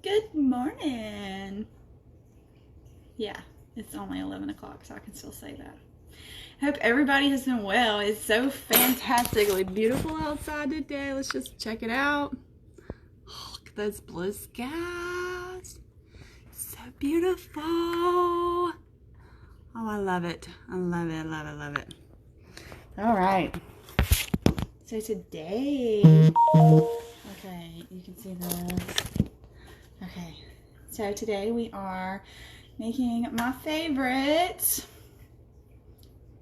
Good morning. Yeah, it's only 11 o'clock, so I can still say that. I hope everybody has been well. It's so fantastically beautiful outside today. Let's just check it out. Oh, look at those blue skies. So beautiful. Oh, I love it. I love it, love it, love it. All right. So today, okay, you can see this. Okay, so today we are making my favorite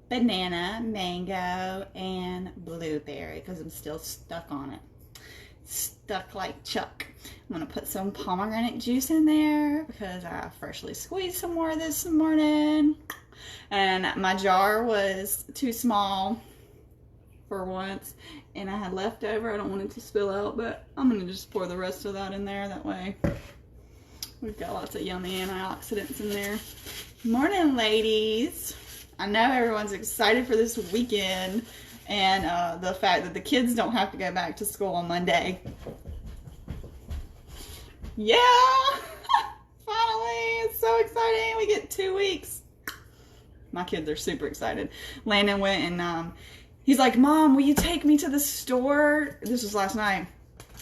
banana, mango, and blueberry because I'm still stuck on it. Stuck like Chuck. I'm going to put some pomegranate juice in there because I freshly squeezed some more this morning. And my jar was too small for once, and I had leftover. I don't want it to spill out, but I'm going to just pour the rest of that in there. That way we've got lots of yummy antioxidants in there. Morning, ladies. I know everyone's excited for this weekend and the fact that the kids don't have to go back to school on Monday. Yeah! Finally! It's so exciting. We get 2 weeks. My kids are super excited. Landon went and he's like, Mom, will you take me to the store? This was last night.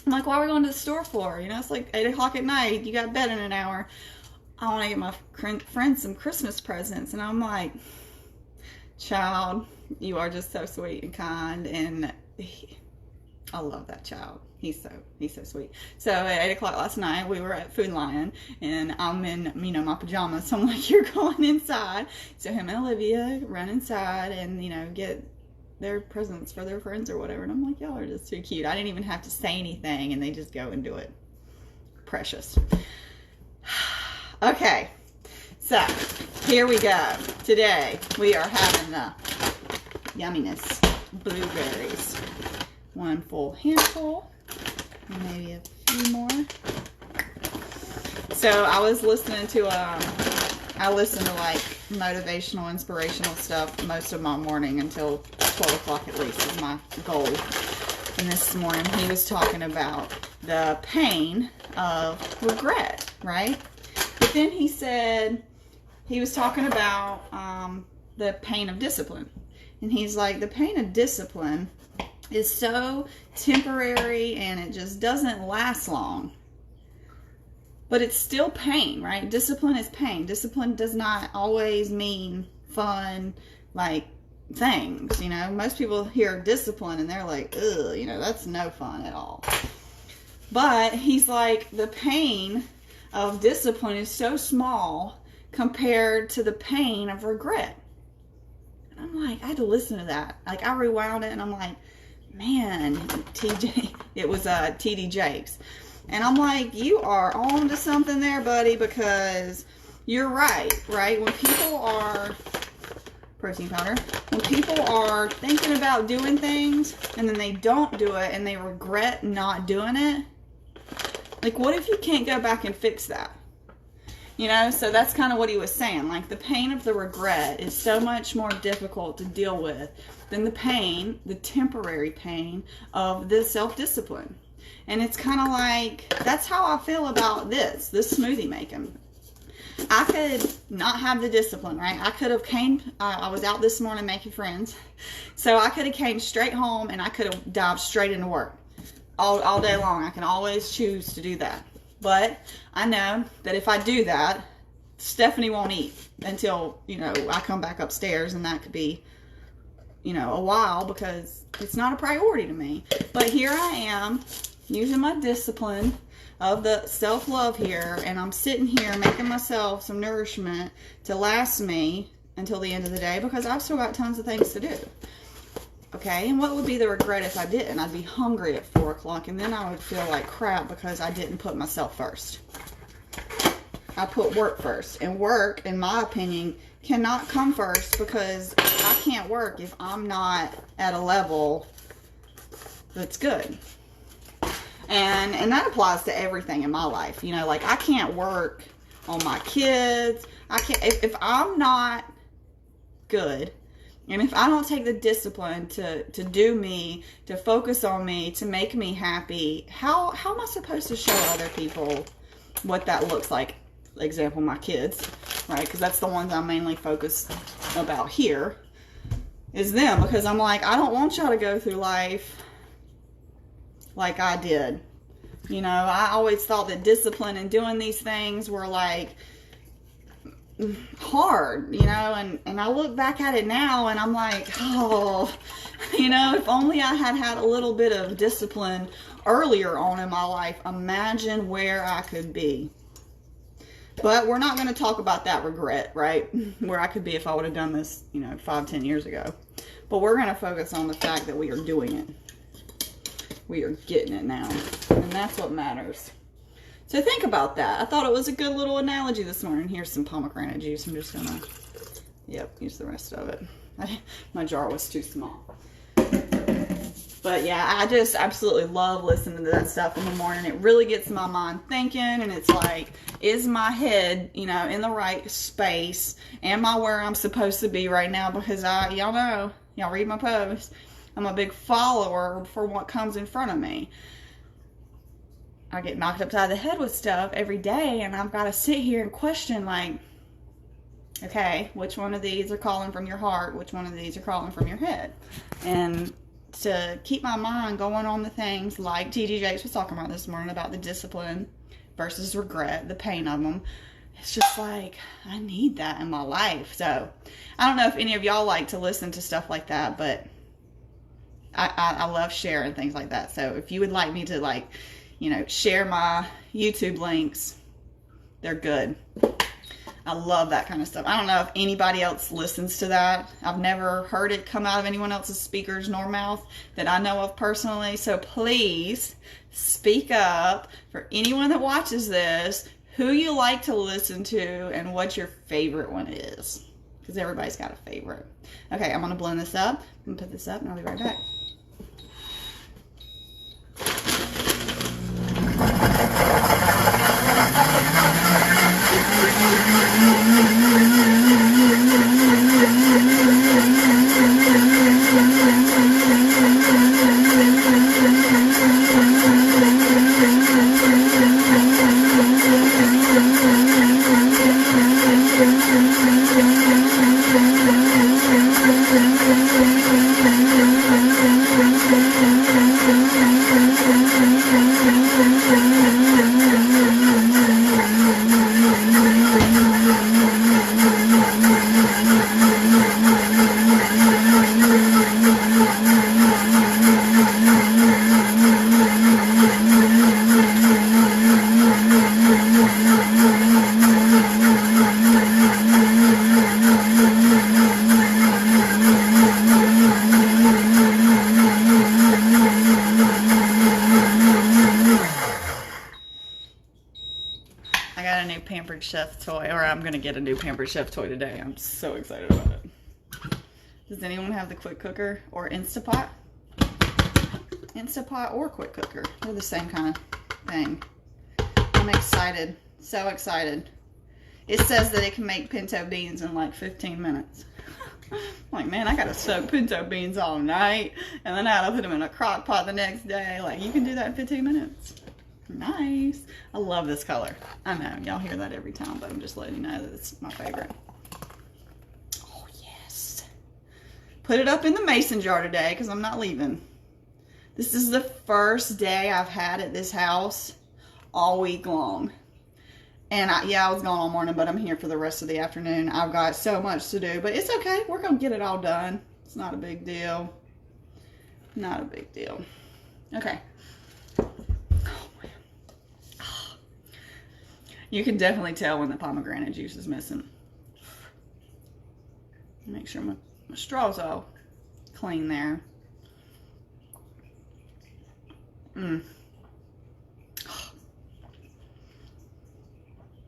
I'm like, why are we going to the store for? You know, it's like 8 o'clock at night. You got bed in an hour. I want to get my friends some Christmas presents. And I'm like, child, you are just so sweet and kind. And I love that child. He's so sweet. So at 8 o'clock last night, we were at Food Lion. And I'm in, my pajamas. So I'm like, you're going inside. So him and Olivia run inside and, get their presents for their friends or whatever, and I'm like, y'all are just too cute. I didn't even have to say anything, and they just go and do it. Precious. Okay, so here we go. Today we are having the yumminess blueberries. One full handful, maybe a few more. So I was listening to I listen to like motivational, inspirational stuff most of my morning until 12 o'clock at least is my goal. And this morning he was talking about the pain of regret, right? But then he said he was talking about the pain of discipline. And he's like, the pain of discipline is so temporary and it just doesn't last long. But it's still pain, right? Discipline is pain. Discipline does not always mean fun, like, things, Most people hear discipline and they're like, ugh, that's no fun at all. But he's like, the pain of discipline is so small compared to the pain of regret. And I'm like, I had to listen to that. Like, I rewound it and I'm like, man, it was T.D. Jakes. And I'm like, you are on to something there, buddy, because you're right? When people are, protein powder, when people are thinking about doing things and then they don't do it and they regret not doing it, like, what if you can't go back and fix that? So that's kind of what he was saying. Like, the pain of the regret is so much more difficult to deal with than the pain, the temporary pain of the self-discipline. And it's kind of like, that's how I feel about this smoothie making. I could not have the discipline, right? I could have I was out this morning making friends. So I could have came straight home and I could have dived straight into work all day long. I can always choose to do that. But I know that if I do that, Stephanie won't eat until, I come back upstairs, and that could be, a while because it's not a priority to me. But here I am using my discipline of the self-love here, and I'm sitting here making myself some nourishment to last me until the end of the day because I've still got tons of things to do. Okay, and what would be the regret if I didn't? I'd be hungry at 4 o'clock, and then I would feel like crap because I didn't put myself first. I put work first, and work, in my opinion, cannot come first because I can't work if I'm not at a level that's good. And that applies to everything in my life. Like, I can't work on my kids. I can't, if I'm not good, and if I don't take the discipline to do me, to focus on me, to make me happy, how am I supposed to show other people what that looks like. Example, my kids, right? Because that's the ones I'm mainly focused about here, is them. Because I'm like, I don't want y'all to go through life like I did. You know, I always thought that discipline and doing these things were like hard, you know, and I look back at it now and I'm like, oh, you know, if only I had a little bit of discipline earlier on in my life, imagine where I could be. But we're not going to talk about that regret, right? Where I could be if I would have done this, you know, 5-10 years ago. But we're going to focus on the fact that we are doing it. We are getting it now. And that's what matters. So think about that. I thought it was a good little analogy this morning. Here's some pomegranate juice. I'm just going to, use the rest of it. My jar was too small. But yeah, I just absolutely love listening to that stuff in the morning. It really gets my mind thinking, and it's like, is my head, you know, in the right space? Am I where I'm supposed to be right now? Because y'all know, y'all read my posts, I'm a big follower for what comes in front of me. I get knocked upside the head with stuff every day, and I've got to sit here and question, like, okay, which one of these are calling from your heart? Which one of these are calling from your head? And to keep my mind going on the things like T.D. Jakes was talking about this morning about the discipline versus regret, the pain of them. It's just like, I need that in my life. So I don't know if any of y'all like to listen to stuff like that, but I love sharing things like that. So if you would like me to, like, you know, share my YouTube links, they're good. I love that kind of stuff. I don't know if anybody else listens to that. I've never heard it come out of anyone else's speakers nor mouth that I know of personally. So please speak up for anyone that watches this, who you like to listen to and what your favorite one is. Because everybody's got a favorite. Okay, I'm going to blend this up. I'm going to put this up and I'll be right back. Chef toy, or I'm gonna get a new Pampered Chef toy today. I'm so excited about it. Does anyone have the quick cooker or Instapot? Instapot or quick cooker, they're the same kind of thing. I'm excited, so excited. It says that it can make pinto beans in like 15 minutes. I'm like, man, I gotta soak pinto beans all night and then I gotta put them in a crock pot the next day. Like, you can do that in 15 minutes. Nice. I love this color. I know y'all hear that every time, but I'm just letting you know that it's my favorite. Oh yes. Put it up in the mason jar today because I'm not leaving. This is the first day I've had at this house all week long. And I was gone all morning, but I'm here for the rest of the afternoon. I've got so much to do, but it's okay. We're going to get it all done. It's not a big deal. Not a big deal. Okay. You can definitely tell when the pomegranate juice is missing. Make sure my straw's all clean there.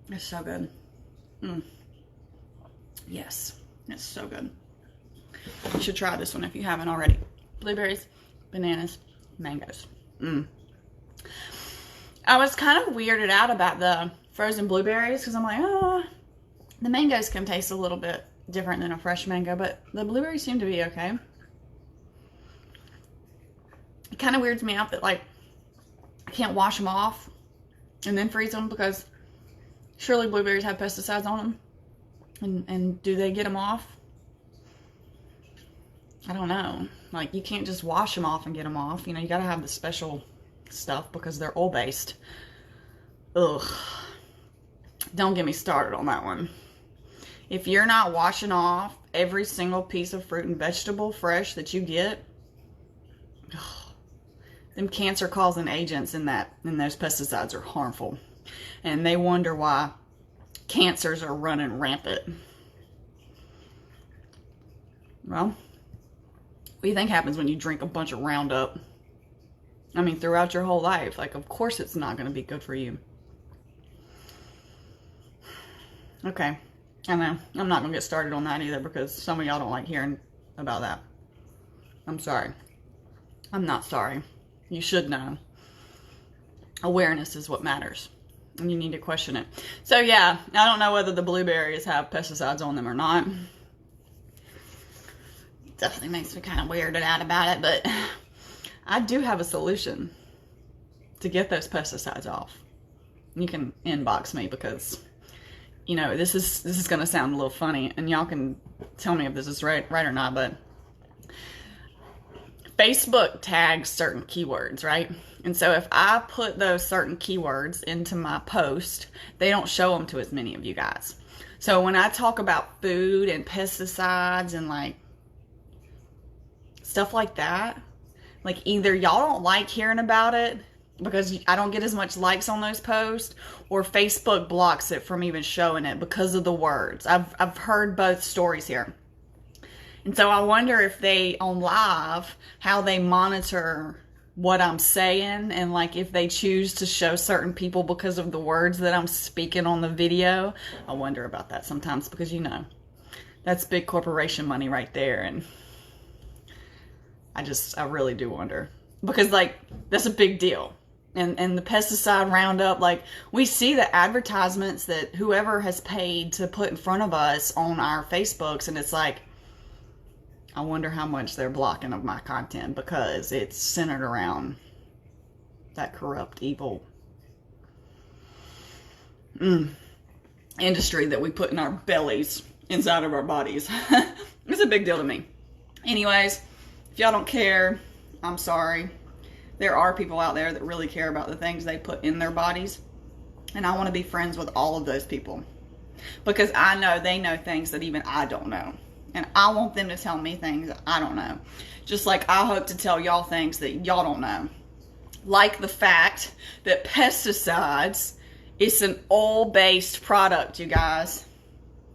It's so good. Yes, it's so good. You should try this one if you haven't already. Blueberries, bananas, mangoes. I was kind of weirded out about the frozen blueberries because I'm like, oh, the mangoes can taste a little bit different than a fresh mango, but the blueberries seem to be okay. It kind of weirds me out that, like, I can't wash them off and then freeze them because Surely blueberries have pesticides on them. And do they get them off? I don't know. Like, you can't just wash them off and get them off. You know, you gotta have the special stuff because they're oil-based. Ugh. Don't get me started on that one. If you're not washing off every single piece of fruit and vegetable fresh that you get, ugh, them cancer-causing agents in those pesticides are harmful. And they wonder why cancers are running rampant. Well, what do you think happens when you drink a bunch of Roundup? I mean, throughout your whole life. Like, of course it's not going to be good for you. Okay. I know. I'm not going to get started on that either because some of y'all don't like hearing about that. I'm sorry. I'm not sorry. You should know. Awareness is what matters. And you need to question it. So, yeah. I don't know whether the blueberries have pesticides on them or not. Definitely makes me kind of weirded out about it, but I do have a solution to get those pesticides off. You can inbox me because, you know, this is going to sound a little funny, and y'all can tell me if this is right or not, but Facebook tags certain keywords, right? And so if I put those certain keywords into my post, they don't show them to as many of you guys. So when I talk about food and pesticides and like stuff like that, like either y'all don't like hearing about it because I don't get as much likes on those posts, or Facebook blocks it from even showing it because of the words. I've heard both stories here. And so I wonder if they, on live, how they monitor what I'm saying, and like if they choose to show certain people because of the words that I'm speaking on the video. I wonder about that sometimes because, you know, that's big corporation money right there, and I really do wonder because like that's a big deal. And the pesticide Roundup, like we see the advertisements that whoever has paid to put in front of us on our Facebooks, and it's like, I wonder how much they're blocking of my content because it's centered around that corrupt, evil industry that we put in our bellies, inside of our bodies. It's a big deal to me. Anyways, if y'all don't care, I'm sorry. There are people out there that really care about the things they put in their bodies. And I want to be friends with all of those people. Because I know they know things that even I don't know. And I want them to tell me things that I don't know. Just like I hope to tell y'all things that y'all don't know. Like the fact that pesticides is an oil-based product, you guys.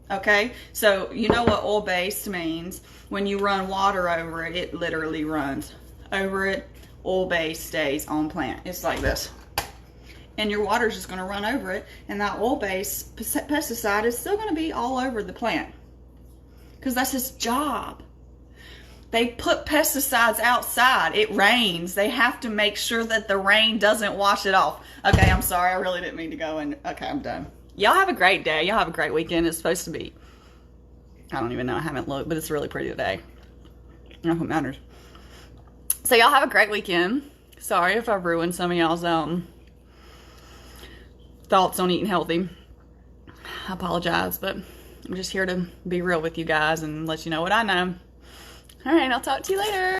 Okay? So you know what oil-based means. When you run water over it, it literally runs over it. Oil-based stays on plant. It's like this. And your water's just going to run over it. And that oil-based pesticide is still going to be all over the plant. Because that's its job. They put pesticides outside. It rains. They have to make sure that the rain doesn't wash it off. Okay, I'm sorry. I really didn't mean to go. Okay, I'm done. Y'all have a great day. Y'all have a great weekend. It's supposed to be, I don't even know. I haven't looked, but it's really pretty today. I don't know if it matters. So y'all have a great weekend. Sorry if I ruined some of y'all's thoughts on eating healthy. I apologize, but I'm just here to be real with you guys and let you know what I know. All right, I'll talk to you later.